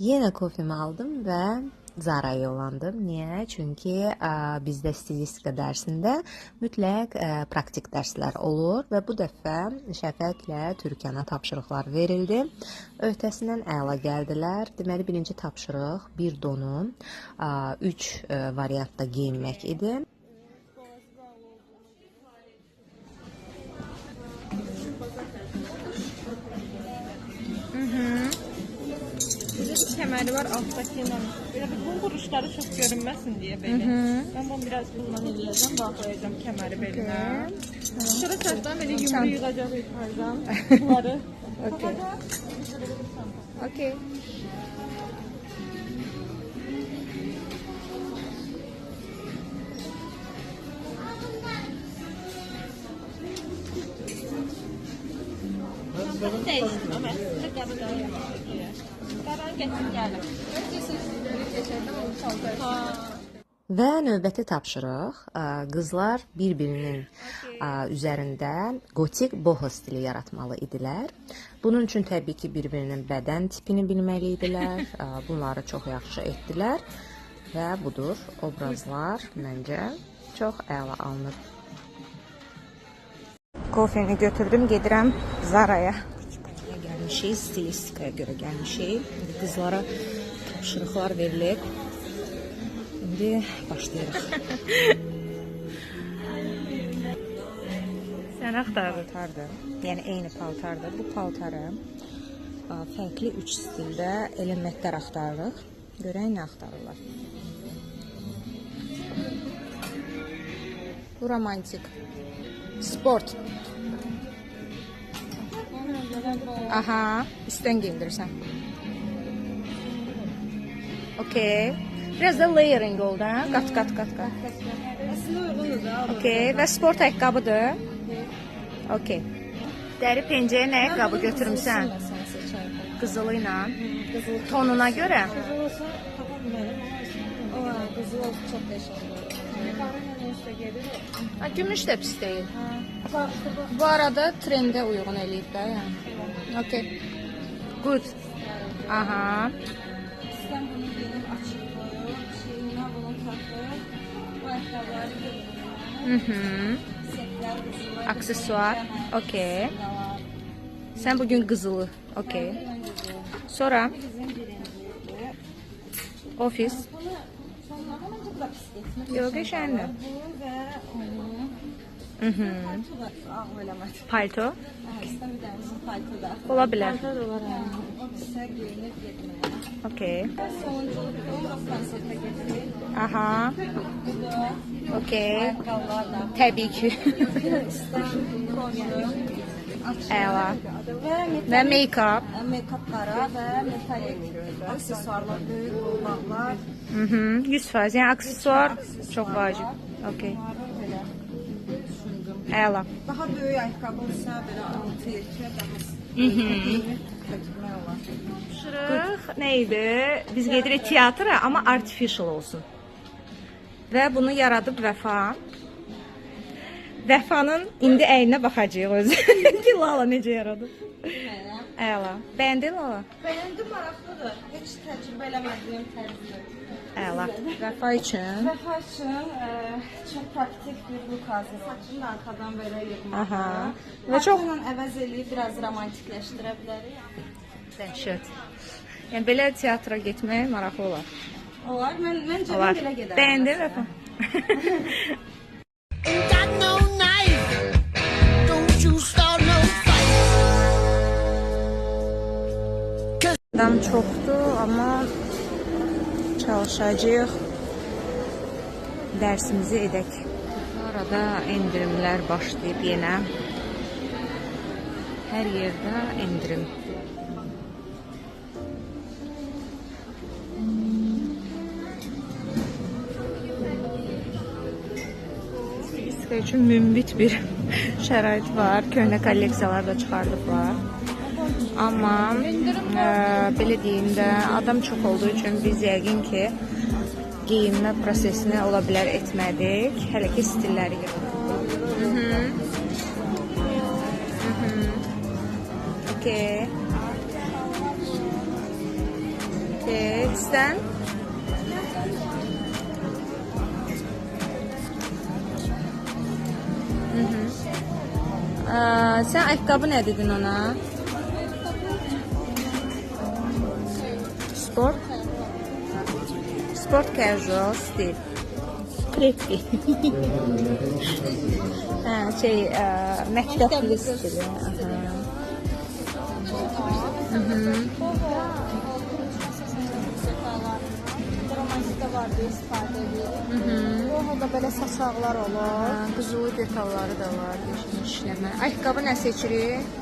Yenə kofemi aldım və Zara'ya yollandım. Niyə? Çünki bizdə stilistika dərsində mütləq praktik dərslər olur və bu dəfə Şəfəqlə Türkiyana tapşırıqlar verildi. Öhdəsindən əla gəldilər. Deməli, birinci tapşırıq bir donu 3 variantda geyinmək idi. Kəməri var altdakı ilə. Bu quruşları çox görünməsin deyə belə. Ben bunu biraz bundan eləyəcəm, bağlayacağım kəməri belinə. Şura saçdan belə yumru yığacaq yuxarıdan. Bunları. Okay. Okay. Değişdim ama size qabıdan yapacağım. Qaran gətir gəlim. Və növbəti tapşırıq qızlar bir-birinin üzərində gotik boho stili yaratmalı idilər. Bunun üçün təbii ki, bir-birinin bədən tipini bilməli idilər. Bunları çox yaxşı etdilər və budur, obrazlar məncə çox əla alınıb. Kofemi götürdüm, gedirəm Zara'ya. Gəlmişik, stilistikaya görə gəlmişik. Qızlara tapşırıqlar verilib. İndi başlayırıq. Sən axtardın. Paltardır. Yəni eyni paltardır. Bu paltarı fərqli 3 stildə elementlər axtarırıq. Görək nə axtarırlar. Bu romantik. Sport. Aha, üstten giyindirsən. Okey. Biraz da layering oldu, ha? Qat. Aslında uyğundur da. Okey. Və sport ayaqqabıdır. Okey. Dəri pencəyə nə ayaqqabı götürmüsən? Qızılı ilə. Tonuna görə. Qızıl olsa tapa bilmərəm. O, qızıl olsa çox qəşəngdir. Qarayla üstə gedir. Gümüş də pis deyil. Bu arada trendə uyğun eləyib də, yəni. Okey. Good. Aha. Sizdən bunu geyinib açıq qoyub, şeyinə bunu taxıb, bu ayaqqabıları geyinib. Setlər qızılı. Aksesuar. Okey. Sən bugün qızılı. Okey. Sonra Bizim birincidir. ofis. Bunu sonlama məncə da pis getmir. Yox, qəşəngdir. Bu və onu. Palto da ağ eləmədi. Palto. İstəm bir dənə bizim palto da. Ola bilər. Palto da var. O pisə geyinib getməyə. Okey. Sonunculukda konsertə getirir. Aha. Bu da Okey. ayaqqabılar da. Təbii ki. İstəm koyuyor. Əla. Və Və make-up. make-uplara və metalik aksesuarlar, böyük qolbaqlar. 100%. Yəni aksesuar çox vacib. Okey. Belə düşündüm. Əla. Daha böyük ayaqqabı olsa belə 6-7 daha götürmək olar. Tapşırıq nə idi? Biz gedirik teatra, amma artificial olsun. Və bunu yaradıb Vəfa. Vəfanın indi əyninə baxacağıq özü. Lala necə yaradıb? Əla. Bəyəndin Lala? Bəyəndim, maraqlıdır. Heç təcrübə eləmədiyim tərzdir. Əla. Vəfa üçün. Vəfa üçün çox praktik bir lukazdır. Saçını da arxadan belə yığmaq. Aha. Və Və çox çox əvəz eləyib biraz romantikləşdirə bilərik. dəhşət. Yəni belə teatra getmək maraqlı olar. Olar. Məncə Olar. belə gedər. Bəyəndin Vəfa? Ain't got no knife. Don't you start no fight. Adam çoxdur, amma çalışacağıq dərsimizi edək. Bu arada endirimlər başlayıb yenə. Hər yerdə endirim. Stilistika üçün münbit bir şərait var. Köhnə kolleksiyalar da çıxardıblar. Amma belə deyim də, adam çox olduğu üçün biz yəqin ki geyinmə prosesini ola bilər etmədik. Hələ ki stilləri yığılır. Okey. X-dən? Sən ayaqqabı nə dedin ona? Sport? Sport casual stil. Preppy. Hə, məktəbli stili. Romantika var deyə istifadə edir. Orada belə saçaqlar olur. Qızılı detalları da var, işləmə. Ayaqqabı nə seçirik?